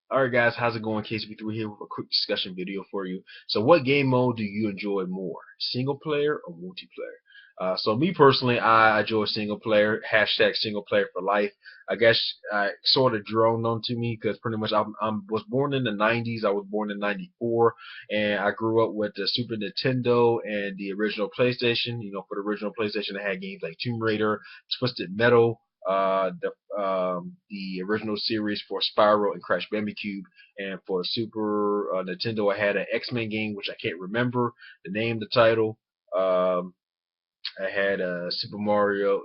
Alright guys, how's it going? KCB3 here with a quick discussion video for you. So what game mode do you enjoy more? Single player or multiplayer? So me personally, I enjoy single player, hashtag single player for life. I guess sort of droned onto me because pretty much I was born in the 90s. I was born in 94 and I grew up with the Super Nintendo and the original PlayStation. For the original PlayStation, I had games like Tomb Raider, Twisted Metal, the original series for Spyro and Crash Bandicoot, and for Super Nintendo I had an X-Men game which I can't remember the name, the title. Um, I had Super Mario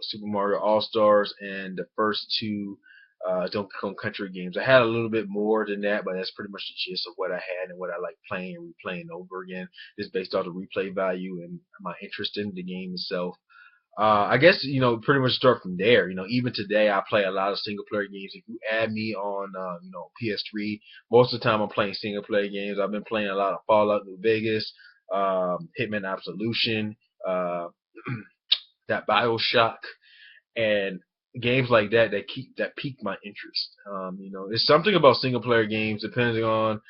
All Stars, and the first two Donkey Kong Country games. I had a little bit more than that, but that's pretty much the gist of what I had and what I like playing and replaying over again. Just based on the replay value and my interest in the game itself. I guess pretty much start from there. Even today I play a lot of single player games. If you add me on, PS3, most of the time I'm playing single player games. I've been playing a lot of Fallout New Vegas, Hitman Absolution, uh, that BioShock, and games like that pique my interest. There's something about single player games, depending on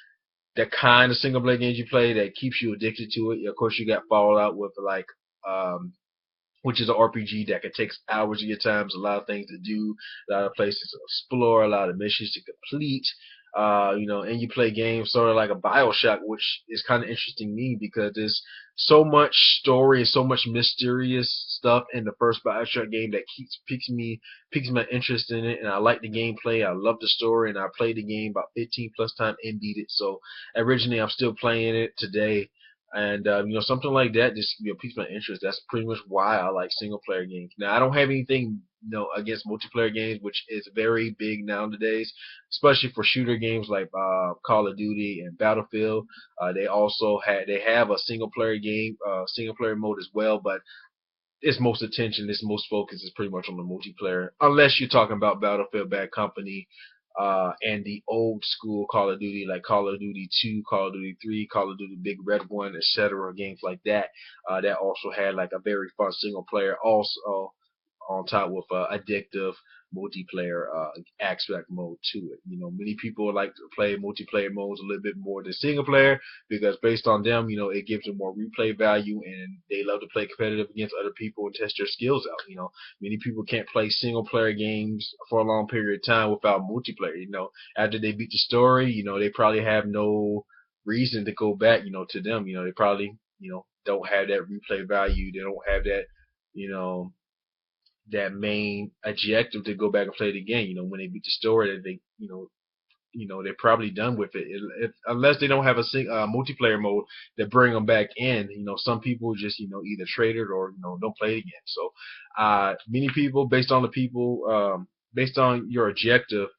the kind of single player games you play, that keeps you addicted to it. Of course, you got Fallout with like which is an RPG that can take hours of your time. There's a lot of things to do, a lot of places to explore, a lot of missions to complete. And you play games sort of like a BioShock, which is kind of interesting to me because there's so much story and so much mysterious stuff in the first BioShock game that piques my interest in it, and I like the gameplay. I love the story, and I played the game about 15 plus times and beat it. So originally, I'm still playing it today, and something like that just piques my interest. That's pretty much why I like single player games. Now I don't have anything against multiplayer games, which is very big nowadays, especially for shooter games like Call of Duty and Battlefield. They have a single player mode as well, but its most focus is pretty much on the multiplayer, unless you're talking about Battlefield Bad Company, and the old school Call of Duty, like Call of Duty 2, Call of Duty 3, Call of Duty Big Red One, etc. Games like that, that also had like a very fun single player, also on top with addictive multiplayer aspect mode to it. Many people like to play multiplayer modes a little bit more than single player because based on them, it gives them more replay value, and they love to play competitive against other people and test their skills out. Many people can't play single player games for a long period of time without multiplayer. After they beat the story, they probably have no reason to go back, to them. They probably, don't have that replay value. They don't have that, you know, that main objective to go back and play it again. When they beat the story, that they're probably done with it. Unless they don't have a multiplayer mode that bring them back in. Some people just either trade it or don't play it again. So many people, based on your objective,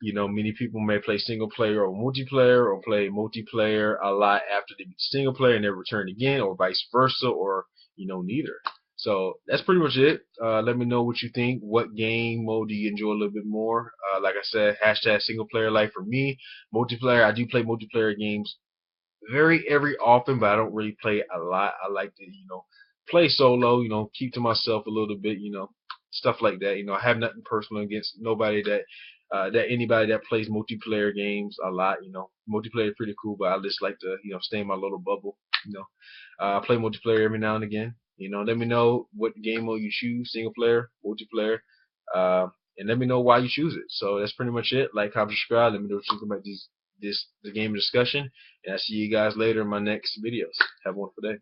many people may play single player or multiplayer, or play multiplayer a lot after they beat the single player and then return again, or vice versa, or neither. So that's pretty much it. Let me know what you think. What game mode do you enjoy a little bit more? Like I said, hashtag single player life for me. Multiplayer, I do play multiplayer games very every often, but I don't really play a lot. I like to play solo. Keep to myself a little bit. Stuff like that. I have nothing personal against nobody that anybody that plays multiplayer games a lot. Multiplayer is pretty cool, but I just like to stay in my little bubble. You know, I play multiplayer every now and again. Let me know what game mode you choose, single player, multiplayer, and let me know why you choose it. So that's pretty much it. Like, comment, subscribe. Let me know what you think about the game discussion, and I'll see you guys later in my next videos. Have a wonderful day.